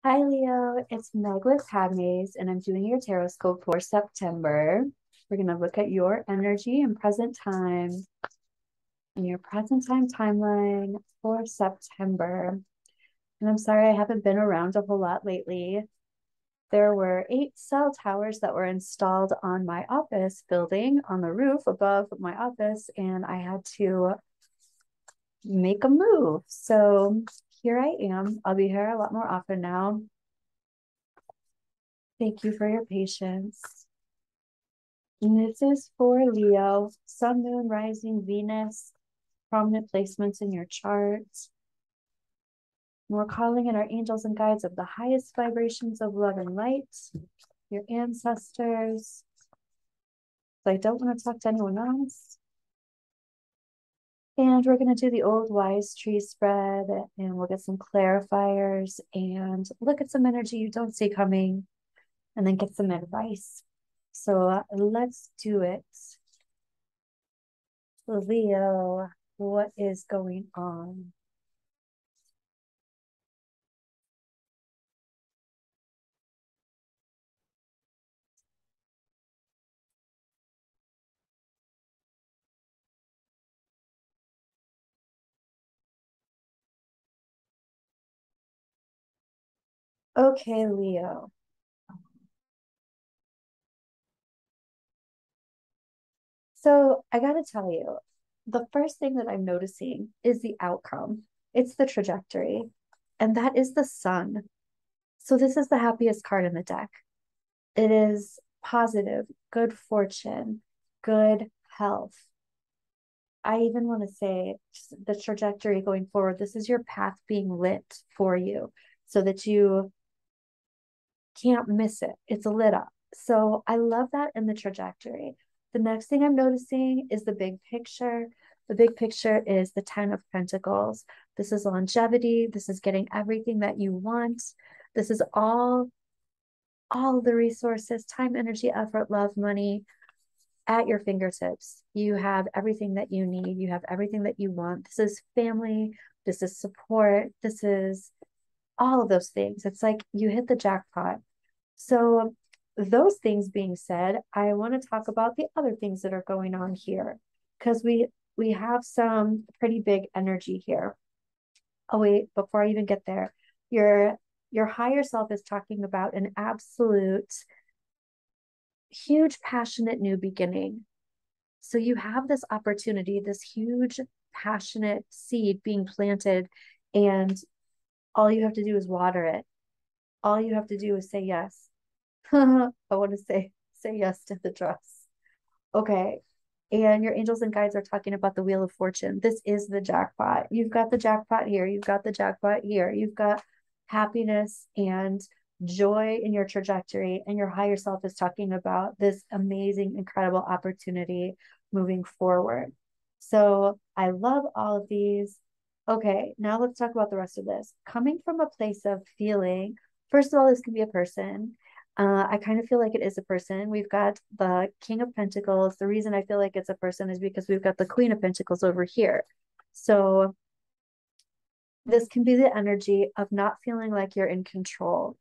Hi Leo, it's Meg with Padmes, and I'm doing your Tarotscope for September. We're going to look at your energy and present time and your present time timeline for September. And I'm sorry I haven't been around a whole lot lately. There were 8 cell towers that were installed on my office building on the roof above my office, and I had to make a move. So here I am. I'll be here a lot more often now. Thank you for your patience. And this is for Leo, Sun, Moon, Rising, Venus, prominent placements in your chart. We're calling in our angels and guides of the highest vibrations of love and light, your ancestors. So I don't want to talk to anyone else. And we're going to do the old wise tree spread, and we'll get some clarifiers and look at some energy you don't see coming, and then get some advice. So let's do it. Leo, what is going on? Okay, Leo. So I got to tell you, the first thing that I'm noticing is the outcome. It's the trajectory, and that is the sun. So this is the happiest card in the deck. It is positive, good fortune, good health. I even want to say the trajectory going forward. This is your path being lit for you so that you can't miss it. It's lit up. So I love that in the trajectory. The next thing I'm noticing is the big picture. The big picture is the 10 of Pentacles. This is longevity. This is getting everything that you want. This is all the resources, time, energy, effort, love, money at your fingertips. You have everything that you need. You have everything that you want. This is family. This is support. This is all of those things. It's like you hit the jackpot. So, those things being said, I want to talk about the other things that are going on here because we have some pretty big energy here. Oh wait, before I even get there, your higher self is talking about an absolute huge passionate new beginning. So you have this opportunity, this huge passionate seed being planted, and all you have to do is water it. All you have to do is say yes. I want to say yes to the dress. Okay. And your angels and guides are talking about the Wheel of Fortune. This is the jackpot. You've got the jackpot here. You've got the jackpot here. You've got happiness and joy in your trajectory. And your higher self is talking about this amazing, incredible opportunity moving forward. So I love all of these. Okay, now let's talk about the rest of this. Coming from a place of feeling, first of all, this can be a person. I kind of feel like it is a person. We've got the King of Pentacles. The reason I feel like it's a person is because we've got the Queen of Pentacles over here. So this can be the energy of not feeling like you're in control,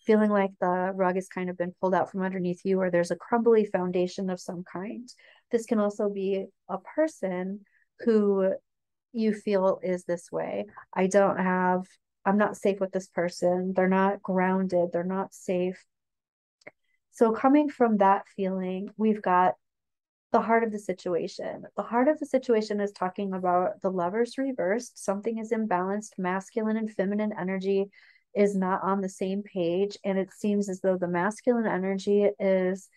feeling like the rug has kind of been pulled out from underneath you, or there's a crumbly foundation of some kind. This can also be a person who you feel is this way. I'm not safe with this person. They're not grounded. They're not safe. So, coming from that feeling, we've got the heart of the situation. The heart of the situation is talking about the lovers reversed. Something is imbalanced. Masculine and feminine energy is not on the same page. And it seems as though the masculine energy is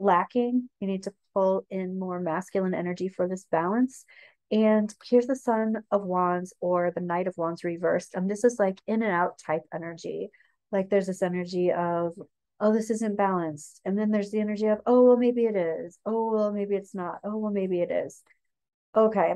lacking. You need to pull in more masculine energy for this balance. And here's the Son of Wands or the Knight of Wands reversed. And this is like in and out type energy. Like there's this energy of, oh, this isn't balanced. And then there's the energy of, oh, well, maybe it is. Oh, well, maybe it's not. Oh, well, maybe it is. Okay.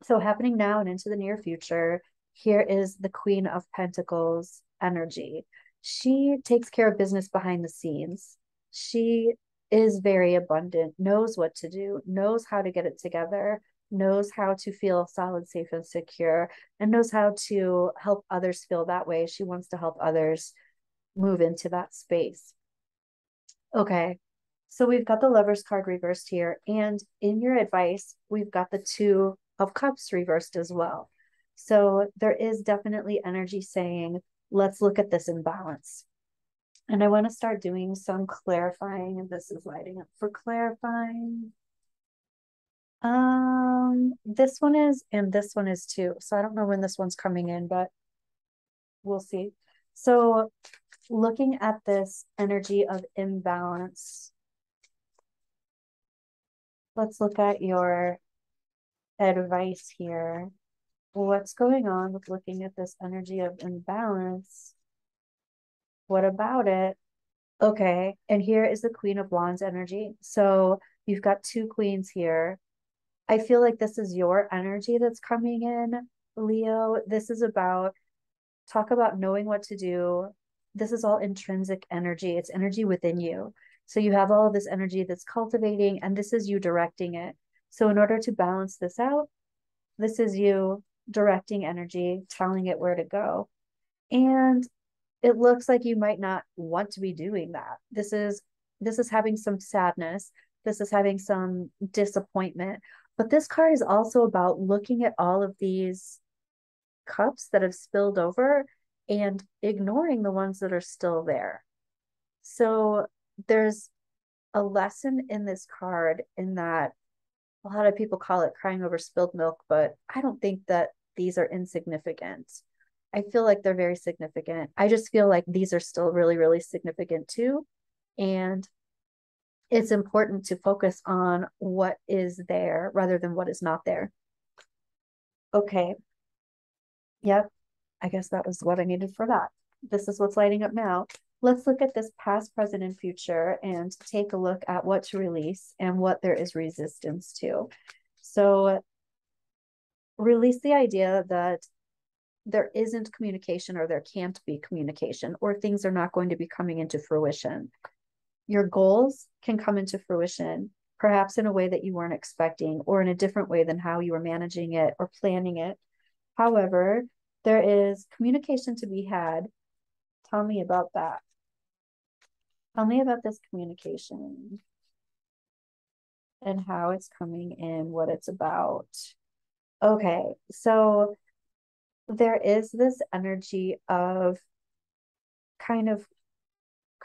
So happening now and into the near future, here is the Queen of Pentacles energy. She takes care of business behind the scenes. She is very abundant, knows what to do, knows how to get it together, knows how to feel solid, safe, and secure, and knows how to help others feel that way. She wants to help others move into that space. Okay, so we've got the Lovers card reversed here, and in your advice, we've got the Two of Cups reversed as well. So there is definitely energy saying, let's look at this imbalance. And I want to start doing some clarifying, and this is lighting up for clarifying. This one is, and this one is too. So I don't know when this one's coming in, but we'll see. So looking at this energy of imbalance, let's look at your advice here. What's going on with looking at this energy of imbalance? What about it? Okay, and here is the Queen of Wands energy. So you've got two queens here. I feel like this is your energy that's coming in, Leo. This is about, talk about knowing what to do. This is all intrinsic energy. It's energy within you. So you have all of this energy that's cultivating, and this is you directing it. So in order to balance this out, this is you directing energy, telling it where to go. And it looks like you might not want to be doing that. This is having some sadness. This is having some disappointment. But this card is also about looking at all of these cups that have spilled over and ignoring the ones that are still there. So there's a lesson in this card in that a lot of people call it crying over spilled milk, but I don't think that these are insignificant. I feel like they're very significant. I just feel like these are still really, really significant too. And it's important to focus on what is there rather than what is not there. Okay. Yep. I guess that was what I needed for that. This is what's lighting up now. Let's look at this past, present, and future and take a look at what to release and what there is resistance to. So release the idea that there isn't communication or there can't be communication or things are not going to be coming into fruition. Your goals can come into fruition, perhaps in a way that you weren't expecting or in a different way than how you were managing it or planning it. However, there is communication to be had. Tell me about that. Tell me about this communication and how it's coming in, what it's about. Okay, so there is this energy of kind of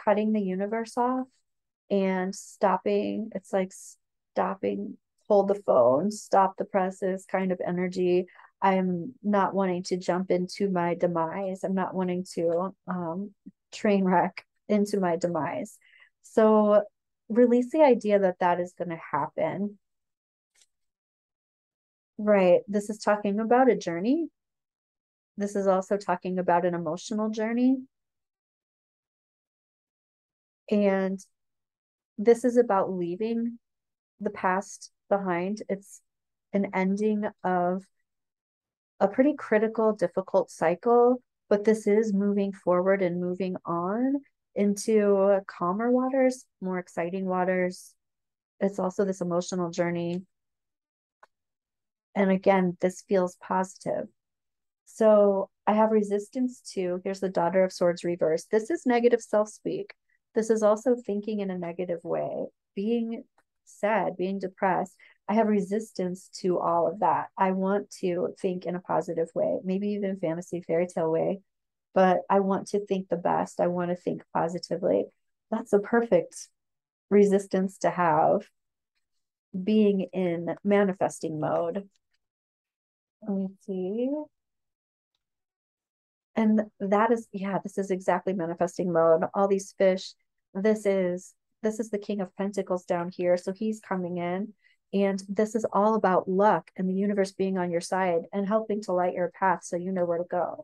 cutting the universe off and stopping. It's like stopping, hold the phone, stop the presses kind of energy. I'm not wanting to jump into my demise. I'm not wanting to train wreck into my demise. So release the idea that that is going to happen. Right. This is talking about a journey. This is also talking about an emotional journey. And this is about leaving the past behind. It's an ending of a pretty critical, difficult cycle, but this is moving forward and moving on into calmer waters, more exciting waters. It's also this emotional journey. And again, this feels positive. So I have resistance to, here's the Daughter of Swords reverse. This is negative self-speak. This is also thinking in a negative way, being sad, being depressed. I have resistance to all of that. I want to think in a positive way, maybe even fantasy fairy tale way, but I want to think the best. I want to think positively. That's a perfect resistance to have, being in manifesting mode. Let me see. And that is, yeah, this is exactly manifesting mode. All these fish, this is the King of Pentacles down here. So he's coming in. And this is all about luck and the universe being on your side and helping to light your path so you know where to go.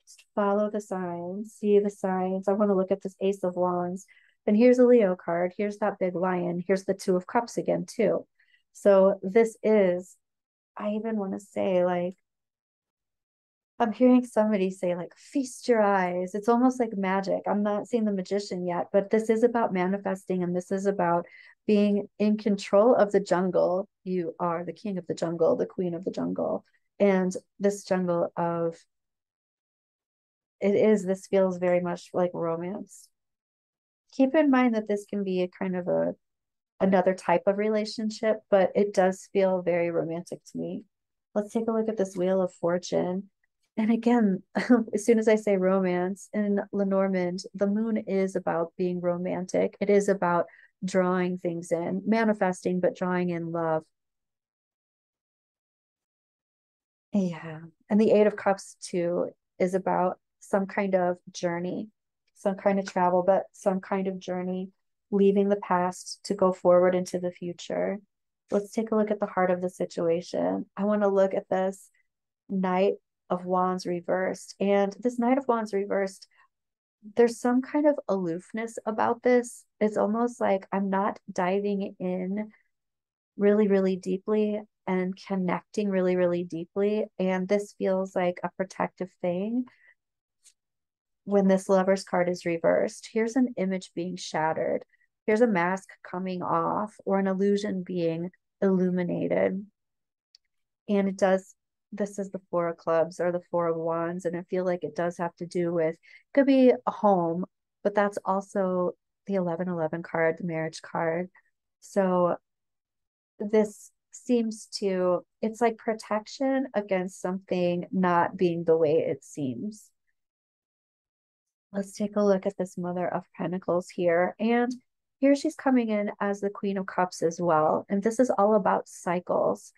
Just follow the signs, see the signs. I want to look at this Ace of Wands. And here's a Leo card. Here's that big lion. Here's the Two of Cups again, too. So this is, I even want to say, like, I'm hearing somebody say like feast your eyes. It's almost like magic. I'm not seeing the magician yet, but this is about manifesting and this is about being in control of the jungle. You are the king of the jungle, the queen of the jungle. And this jungle of this feels very much like romance. Keep in mind that this can be a kind of a another type of relationship, but it does feel very romantic to me. Let's take a look at this Wheel of Fortune. And again, as soon as I say romance in Lenormand, the moon is about being romantic. It is about drawing things in, manifesting, but drawing in love. Yeah. And the Eight of Cups, too, is about some kind of journey, some kind of travel, but some kind of journey, leaving the past to go forward into the future. Let's take a look at the heart of the situation. I want to look at this Knight of Wands reversed. And this Knight of Wands reversed, there's some kind of aloofness about this. It's almost like I'm not diving in really, really deeply and connecting really, really deeply. And this feels like a protective thing when this Lover's card is reversed. Here's an image being shattered. Here's a mask coming off or an illusion being illuminated. And it does, this is the Four of Clubs or the Four of Wands. And I feel like it does have to do with, could be a home, but that's also the 1111 card, the marriage card. So this seems to, it's like protection against something not being the way it seems. Let's take a look at this Mother of Pentacles here. And here she's coming in as the Queen of Cups as well. And this is all about cycles.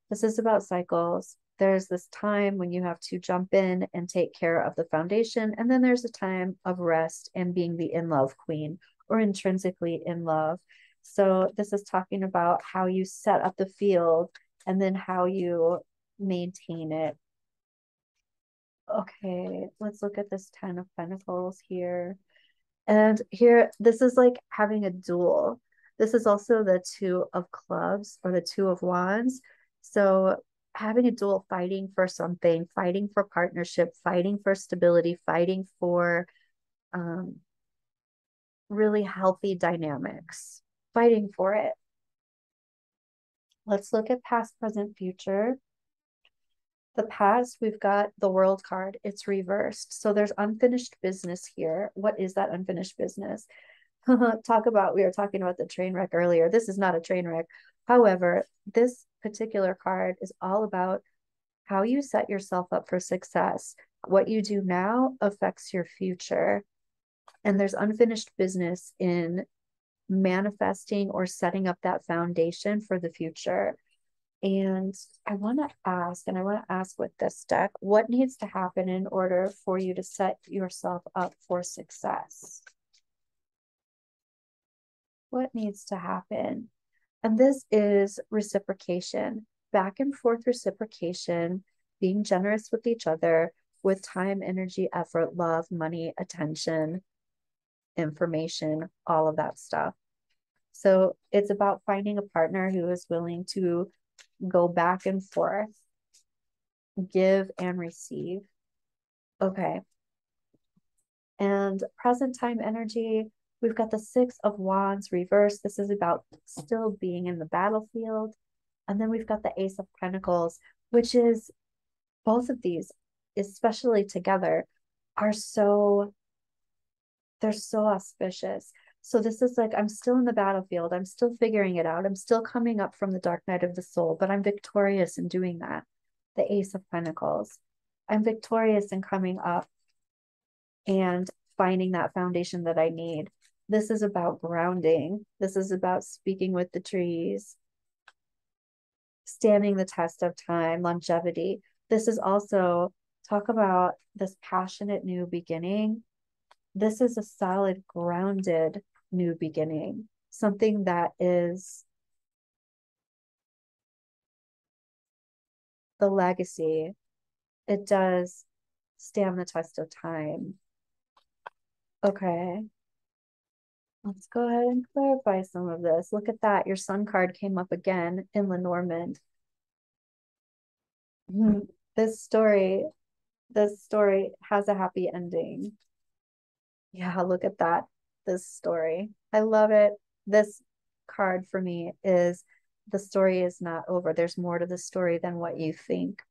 This is about cycles. There's this time when you have to jump in and take care of the foundation. And then there's a time of rest and being the in love queen or intrinsically in love. So this is talking about how you set up the field and then how you maintain it. Okay, let's look at this Ten of Pentacles here. And here, this is like having a duel. This is also the Two of Clubs or the Two of Wands. So having a duel, fighting for something, fighting for partnership, fighting for stability, fighting for um, really healthy dynamics, fighting for it. Let's look at past, present, future. The past, we've got the World card. It's reversed. So there's unfinished business here. What is that unfinished business? Talk about, we were talking about the train wreck earlier. This is not a train wreck. However, this particular card is all about how you set yourself up for success. What you do now affects your future. And there's unfinished business in manifesting or setting up that foundation for the future. And I want to ask, and I want to ask with this deck, what needs to happen in order for you to set yourself up for success? What needs to happen? And this is reciprocation, back and forth reciprocation, being generous with each other with time, energy, effort, love, money, attention, information, all of that stuff. So it's about finding a partner who is willing to go back and forth, give and receive. Okay. And present time energy, we've got the Six of Wands reversed. This is about still being in the battlefield. And then we've got the Ace of Pentacles, which is both of these, especially together, are so, they're so auspicious. So this is like, I'm still in the battlefield. I'm still figuring it out. I'm still coming up from the dark night of the soul, but I'm victorious in doing that. The Ace of Pentacles. I'm victorious in coming up and finding that foundation that I need. This is about grounding. This is about speaking with the trees, standing the test of time, longevity. This is also talk about this passionate new beginning. This is a solid, grounded new beginning, something that is the legacy. It does stand the test of time. Okay. Let's go ahead and clarify some of this. Look at that. Your sun card came up again in Lenormand. This story, This story has a happy ending. Yeah, look at that. This story. I love it. This card for me is the story is not over. There's more to the story than what you think.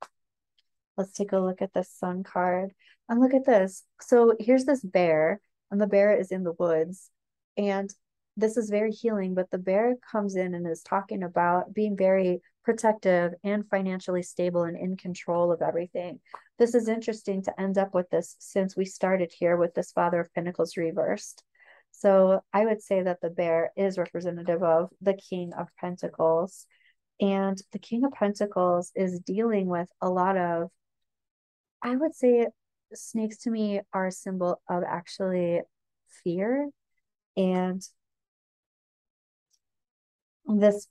Let's take a look at the sun card. And look at this. So here's this bear, and the bear is in the woods. And this is very healing, but the bear comes in and is talking about being very protective and financially stable and in control of everything. This is interesting to end up with this since we started here with this Father of Pentacles reversed. So I would say that the bear is representative of the King of Pentacles. And the King of Pentacles is dealing with a lot of, I would say snakes to me are a symbol of actually fear. And this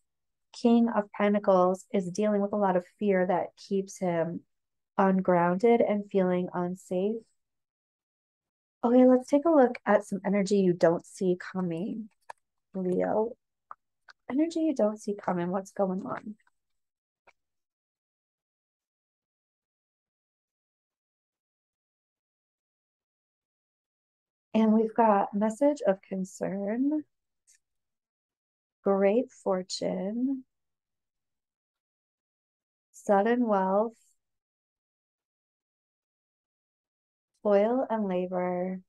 King of Pentacles is dealing with a lot of fear that keeps him ungrounded and feeling unsafe. Okay, let's take a look at some energy you don't see coming, Leo. Energy you don't see coming. What's going on? And we've got message of concern, great fortune, sudden wealth, toil and labor,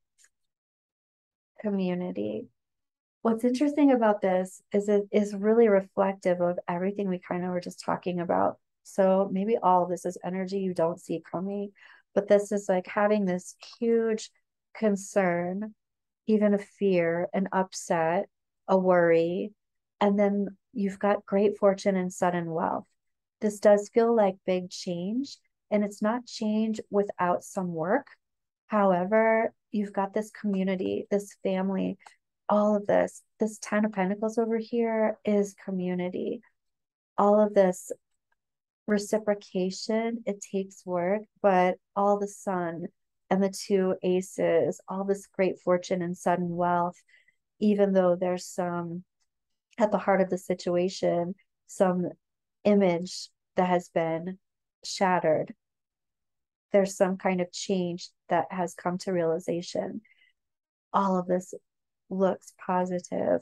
community. What's interesting about this is it is really reflective of everything we kind of were just talking about. So maybe all of this is energy you don't see coming, but this is like having this huge concern, even a fear, an upset, a worry, and then you've got great fortune and sudden wealth. This does feel like big change, and it's not change without some work. However, you've got this community, this family, all of this. This Ten of Pentacles over here is community. All of this reciprocation, it takes work, but all the sun and the two aces, all this great fortune and sudden wealth, even though there's some at the heart of the situation, some image that has been shattered. There's some kind of change that has come to realization. All of this looks positive.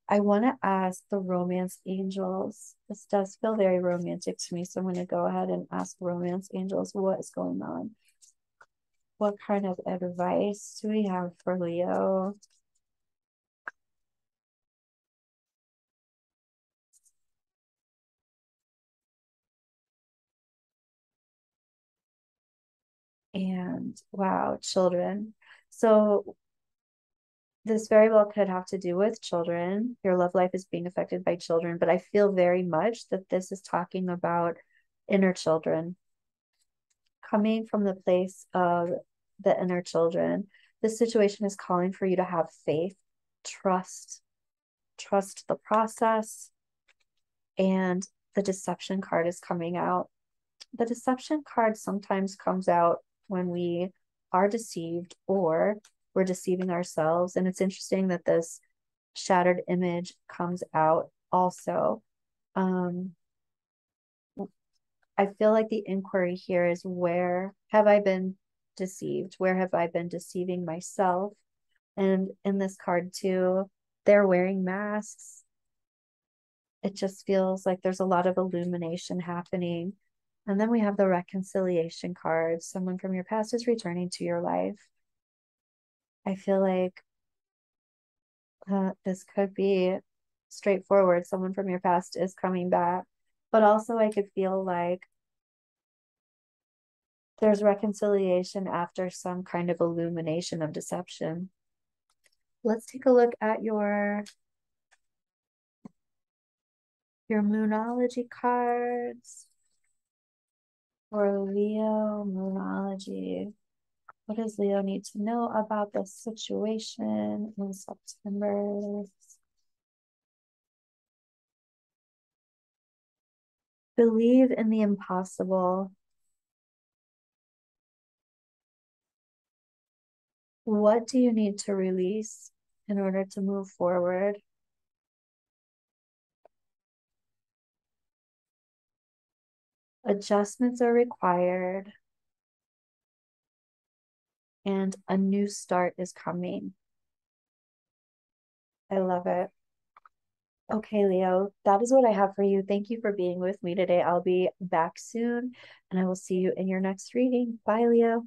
I want to ask the romance angels. This does feel very romantic to me. So I'm going to go ahead and ask romance angels what is going on. What kind of advice do we have for Leo? And wow, children. So this very well could have to do with children. Your love life is being affected by children, but I feel very much that this is talking about inner children coming from the place of the inner children. This situation is calling for you to have faith, trust, trust the process, and the deception card is coming out. The deception card sometimes comes out when we are deceived or we're deceiving ourselves. And it's interesting that this shattered image comes out also. Um, I feel like the inquiry here is where have I been deceived? Where have I been deceiving myself? And in this card, too, they're wearing masks. It just feels like there's a lot of illumination happening. And then we have the reconciliation card. Someone from your past is returning to your life. I feel like this could be straightforward. Someone from your past is coming back. But also, I could feel like there's reconciliation after some kind of illumination of deception. Let's take a look at your moonology cards for Leo moonology. What does Leo need to know about this situation in September? Believe in the impossible. What do you need to release in order to move forward? Adjustments are required. and a new start is coming. I love it. Okay, Leo, that is what I have for you. Thank you for being with me today. I'll be back soon and I will see you in your next reading. Bye, Leo.